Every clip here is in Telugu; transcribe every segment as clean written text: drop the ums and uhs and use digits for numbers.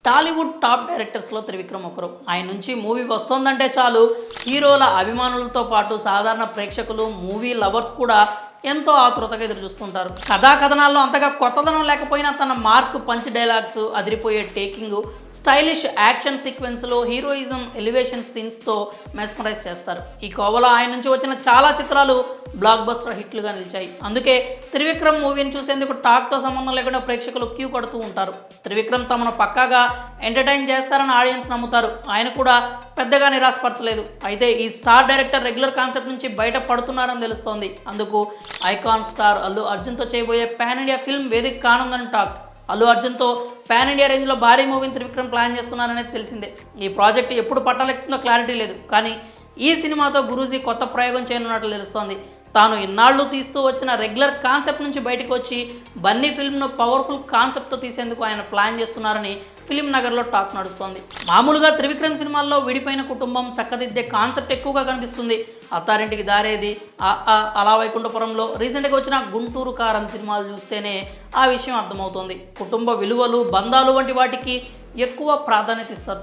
టాలీవుడ్ టాప్ డైరెక్టర్స్లో త్రివిక్రమ్ ఒకరు. ఆయన నుంచి మూవీ వస్తోందంటే చాలు హీరోల అభిమానులతో పాటు సాధారణ ప్రేక్షకులు, మూవీ లవర్స్ కూడా ఎంతో ఆతృతగా ఎదురు చూస్తుంటారు. కథా కథనాల్లో అంతగా కొత్తదనం లేకపోయినా తన మార్క్, పంచ్ డైలాగ్స్, అదిరిపోయే టేకింగ్, స్టైలిష్ యాక్షన్ సీక్వెన్స్లో హీరోయిజం, ఎలివేషన్ సీన్స్తో మెస్మరైజ్ చేస్తారు. ఈ కోవలో ఆయన నుంచి వచ్చిన చాలా చిత్రాలు బ్లాక్ బస్టర్ హిట్లుగా నిలిచాయి. అందుకే త్రివిక్రమ్ మూవీని చూసేందుకు టాక్తో సంబంధం లేకుండా ప్రేక్షకులు క్యూ కడుతూ ఉంటారు. త్రివిక్రమ్ తమను పక్కాగా ఎంటర్టైన్ చేస్తారని ఆడియన్స్ నమ్ముతారు. ఆయన కూడా పెద్దగా నిరాశపరచలేదు. అయితే ఈ స్టార్ డైరెక్టర్ రెగ్యులర్ కాన్సెప్ట్ నుంచి బయట పడుతున్నారని తెలుస్తోంది. అందుకు ఐకాన్ స్టార్ అల్లు అర్జున్తో చేయబోయే పాన్ ఇండియా ఫిల్మ్ వేదిక కానుందని టాక్. అల్లు అర్జున్తో పాన్ ఇండియా రేంజ్లో భారీ మూవీని త్రివిక్రమ్ ప్లాన్ చేస్తున్నారనేది తెలిసిందే. ఈ ప్రాజెక్ట్ ఎప్పుడు పట్టాలెక్కుతుందో క్లారిటీ లేదు. కానీ ఈ సినిమాతో గురూజీ కొత్త ప్రయోగం చేయనున్నట్లు తెలుస్తోంది. తాను ఇన్నాళ్ళు తీస్తూ వచ్చిన రెగ్యులర్ కాన్సెప్ట్ నుంచి బయటకు వచ్చి బన్నీ ఫిల్మ్ను పవర్ఫుల్ కాన్సెప్ట్తో తీసేందుకు ఆయన ప్లాన్ చేస్తున్నారని ఫిలిం నగర్లో టాక్ నడుస్తోంది. మామూలుగా త్రివిక్రమ్ సినిమాల్లో విడిపోయిన కుటుంబం చక్కదిద్దే కాన్సెప్ట్ ఎక్కువగా కనిపిస్తుంది. అత్తారింటికి దారేది, అలా వైకుంఠపురంలో, రీసెంట్గా వచ్చిన గుంటూరు కారం సినిమాలు చూస్తేనే ఆ విషయం అర్థమవుతుంది. కుటుంబ విలువలు, బంధాలు వంటి వాటికి ఎక్కువ ప్రాధాన్యత ఇస్తారు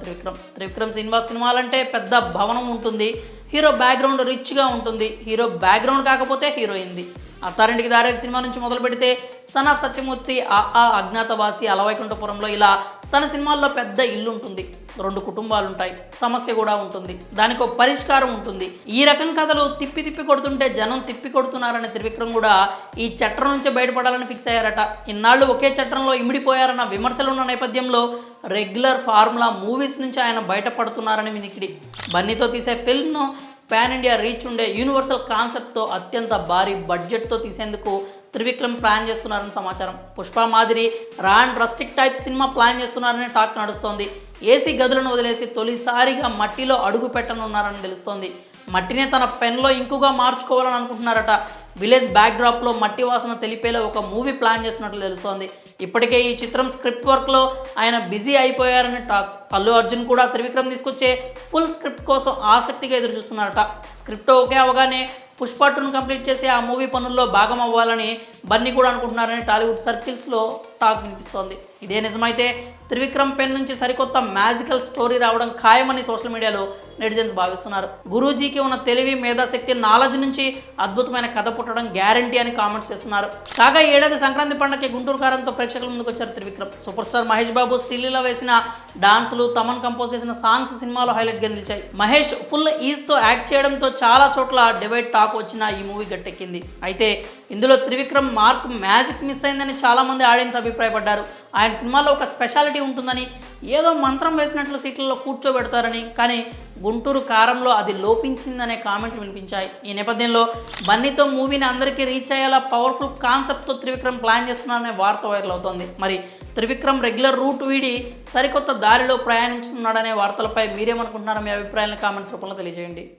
త్రివిక్రమ్ సినిమాలంటే పెద్ద భవనం ఉంటుంది, హీరో బ్యాక్గ్రౌండ్ రిచ్గా ఉంటుంది. హీరో బ్యాక్గ్రౌండ్ కాకపోతే హీరోయింది. అత్తారింటికి దారేది సినిమా నుంచి మొదలు పెడితే సన్ ఆఫ్ సత్యమూర్తి, అజ్ఞాతవాసి, అలవైకుంఠపురంలో ఇలా తన సినిమాల్లో పెద్ద ఇల్లు ఉంటుంది, 2 కుటుంబాలు ఉంటాయి, సమస్య కూడా ఉంటుంది, దానికి ఒక పరిష్కారం ఉంటుంది. ఈ రకం కథలు తిప్పి కొడుతుంటే జనం తిప్పి కొడుతున్నారని త్రివిక్రమ్ కూడా ఈ చట్టం నుంచే బయటపడాలని ఫిక్స్ అయ్యారట. ఇన్నాళ్ళు ఒకే చట్టంలో ఇమిడిపోయారన్న విమర్శలు ఉన్న నేపథ్యంలో రెగ్యులర్ ఫార్ములా మూవీస్ నుంచి ఆయన బయటపడుతున్నారని వినికిడి. బన్నీతో తీసే ఫిల్మ్ను పాన్ ఇండియా రీచ్ ఉండే యూనివర్సల్ కాన్సెప్ట్తో అత్యంత భారీ బడ్జెట్తో తీసేందుకు త్రివిక్రమ్ ప్లాన్ చేస్తున్నారని సమాచారం. పుష్ప మాదిరి రా and rustic type cinema plan చేస్తున్నారని టాక్ నడుస్తోంది. ఏసీ గదులను వదిలేసి తొలిసారిగా మట్టిలో అడుగు పెట్టనున్నారని తెలుస్తోంది. మట్టినే తన పెన్లో ఇంకుగా మార్చుకోవాలని అనుకుంటున్నారట. విలేజ్ బ్యాక్డ్రాప్లో మట్టి వాసన తెలిపేలా ఒక మూవీ ప్లాన్ చేస్తున్నట్లు తెలుస్తోంది. ఇప్పటికే ఈ చిత్రం స్క్రిప్ట్ వర్క్లో ఆయన బిజీ అయిపోయారని టాక్. అల్లు అర్జున్ కూడా త్రివిక్రమ్ తీసుకొచ్చే ఫుల్ స్క్రిప్ట్ కోసం ఆసక్తిగా ఎదురు చూస్తున్నారట. స్క్రిప్ట్ ఓకే అవగానే పుష్ప 2ను కంప్లీట్ చేసి ఆ మూవీ పనుల్లో భాగం అవ్వాలని బన్నీ కూడా అనుకుంటున్నారని టాలీవుడ్ సర్కిల్స్లో టాక్ వినిపిస్తోంది. ఇదే నిజమైతే త్రివిక్రమ్ పెన్ నుంచి సరికొత్త మ్యాజికల్ స్టోరీ రావడం ఖాయమని సోషల్ మీడియాలో నెటిజన్స్ భావిస్తున్నారు. గురూజీకి ఉన్న తెలివి, మేధాశక్తి, నాలెడ్జ్ నుంచి అద్భుతమైన కథ పుట్టడం గ్యారంటీ అని కామెంట్స్ చేస్తున్నారు. కాగా ఏడాది సంక్రాంతి పండుగకి గుంటూరు కారంతో ప్రేక్షకుల ముందుకు వచ్చారు త్రివిక్రమ్. సూపర్ స్టార్ మహేష్ బాబు, శ్రీలీల వేసిన డాన్సులు, తమన్ కంపోజ్ చేసిన సాంగ్స్ సినిమాలో హైలైట్గా నిలిచాయి. మహేష్ ఫుల్ ఈజ్తో యాక్ట్ చేయడంతో చాలా చోట్ల డివైడ్ టాక్ వచ్చిన ఈ మూవీ గట్టెక్కింది. అయితే ఇందులో త్రివిక్రమ్ మార్క్ మ్యాజిక్ మిస్ అయిందని చాలామంది ఆడియన్స్ అభిప్రాయపడ్డారు. ఆయన సినిమాలో ఒక స్పెషాలిటీ ఉంటుందని, ఏదో మంత్రం వేసినట్లు సీట్లలో కూర్చోబెడతారని, కానీ గుంటూరు కారంలో అది లోపించిందనే కామెంట్లు వినిపించాయి. ఈ నేపథ్యంలో బన్నీతో మూవీని అందరికీ రీచ్ అయ్యేలా పవర్ఫుల్ కాన్సెప్ట్తో త్రివిక్రమ్ ప్లాన్ చేస్తున్నారనే వార్త వైరల్ అవుతోంది. మరి త్రివిక్రమ్ రెగ్యులర్ రూట్ వీడి సరికొత్త దారిలో ప్రయాణించుతున్నాడనే వార్తలపై మీరేమనుకుంటున్నారో మీ అభిప్రాయాలను కామెంట్స్ రూపంలో తెలియజేయండి.